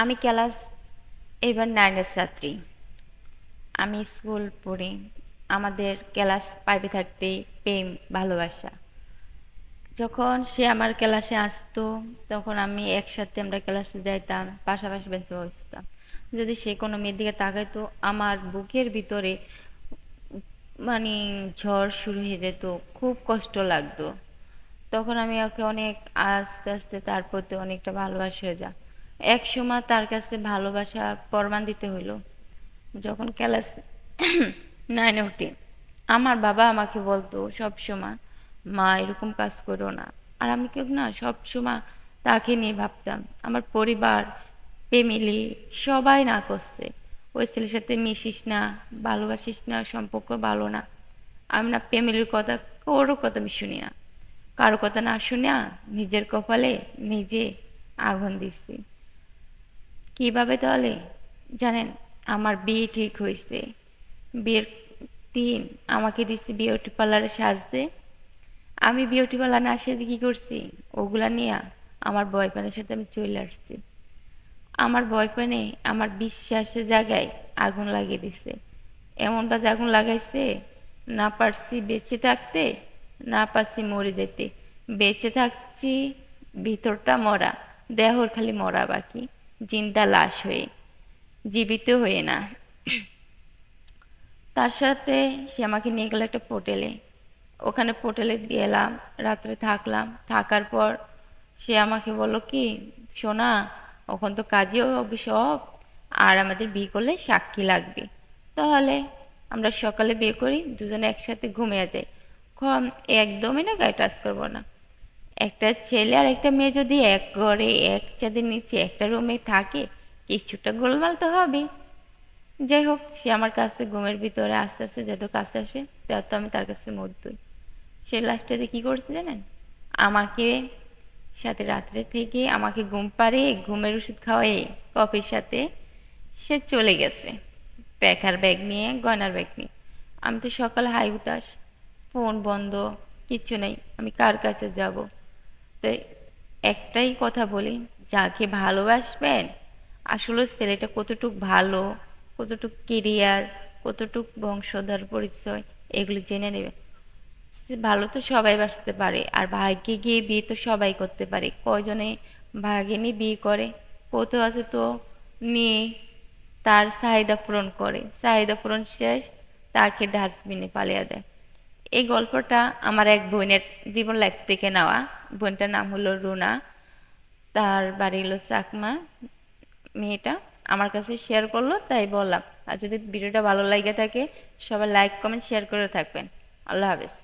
আমি ক্লাস এবার 9 এর ছাত্রী। আমি স্কুল পড়ি। আমাদের ক্লাস 5-এ থাকতেই প্রেম ভালোবাসা। যখন সে আমার ক্লাসে আসতো তখন আমি একসাথে আমরা ক্লাসে যাইতাম, পাশাপাশি বেঞ্চে বসতাম। যদি সে কোনো মেয়ের দিকে তাকাইতো আমার বুকের ভিতরে মানে ঝড় শুরু হয়ে যেত, খুব কষ্ট লাগতো। তখন আমি ওকে অনেক আস্তে আস্তে তার প্রতি অনেকটা ভালোবাসা হয়ে যায়। এক সময় তার কাছে ভালোবাসার প্রমাণ দিতে হলো যখন ক্লাস 9-এ উঠি। আমার বাবা আমাকে বলতো সব সময়, মা এরকম কাজ করো না। আর আমি কেউ না সব সময় তাকে নিয়ে ভাবতাম। আমার পরিবার, ফ্যামিলি সবাই না করছে, ওই ছেলের সাথে মিশিস না, ভালোবাসিস না, সম্পর্ক ভালো না। আমি না ফ্যামিলির কথা, কারো কথা আমি শুনি না। কারো কথা না শুনে নিজের কপালে নিজে আগুন দিচ্ছি। কিভাবে তাহলে জানেন? আমার বিয়ে ঠিক হয়েছে। বিয়ের দিন আমাকে দিচ্ছে বিউটি পার্লারে সাজতে। আমি বিউটি পার্লার না সেজে কি করছি, ওগুলা নিয়ে আমার বয়ফ্রেন্ডের সাথে আমি চলে আসছি। আমার বয়ফ্রেন্ডে আমার বিশ্বাসের জায়গায় আগুন লাগিয়ে দিছে। এমন বাজে আগুন লাগাইছে, না পারছি বেঁচে থাকতে, না পারছি মরে যেতে। বেঁচে থাকছি ভিতরটা মরা, দেহর খালি মরা বাকি, জিন্দা লাশ হয়ে, জীবিত হয়ে না। তার সাথে সে আমাকে নিয়ে গেল একটা হোটেলে। ওখানে হোটেলে গেলাম, রাত্রে থাকলাম। থাকার পর সে আমাকে বলল কি, সোনা, ওখান তো কাজেও হবে সব, আর আমাদের বিয়ে করলে সাক্ষী লাগবে। তাহলে আমরা সকালে বিয়ে করি, দুজনে একসাথে ঘুমিয়ে যাই। একদমই না গায়ে টাচ করবো না। একটা ছেলে আর একটা মেয়ে যদি এক ঘরে এক ছাদের নিচে একটা রুমে থাকে, কিছুটা গোলমাল তো হবে। যাই হোক, সে আমার কাছে ঘুমের ভিতরে আস্তে আস্তে যত কাছে আসে তত আমি তার কাছে মত দিই। সে লাস্টে কি করছে জানেন? আমাকে সাথে রাত্রে থেকে আমাকে ঘুম পাড়িয়ে ঘুমের ওষুধ খাওয়াই কফির সাথে সে চলে গেছে, ব্যাগ নিয়ে, গয়নার ব্যাগ নিয়ে। আমি তো সকালে হাই উতাস, ফোন বন্ধ, কিচ্ছু নেই, আমি কার কাছে যাব? তাই একটাই কথা বলি, যাকে ভালোবাসবেন আসলে ছেলেটা কতটুক ভালো, কতটুক কেরিয়ার, কতটুক বংশধর পরিচয়, এগুলো জেনে নেবে। ভালো তো সবাই বাঁচতে পারে, আর ভাগ্যে গিয়ে বিয়ে তো সবাই করতে পারে। কয়জনে ভাগ্যে নিয়ে বিয়ে করে, কত আছে তো নিয়ে তার চাহিদা পূরণ করে, চাহিদা পূরণ শেষ তাকে ডাস্টবিনে পালিয়ে দেয়। এই গল্পটা আমার এক বোনের জীবন লাইফ থেকে নেওয়া। বোনটার নাম হলো রুনা, তার বাড়ি হলো চাকমা। মেয়েটা আমার কাছে শেয়ার করলো, তাই বললাম। আর যদি ভিডিওটা ভালো লাগে থাকে, সবাই লাইক কমেন্ট শেয়ার করে থাকবেন। আল্লাহ হাফেজ।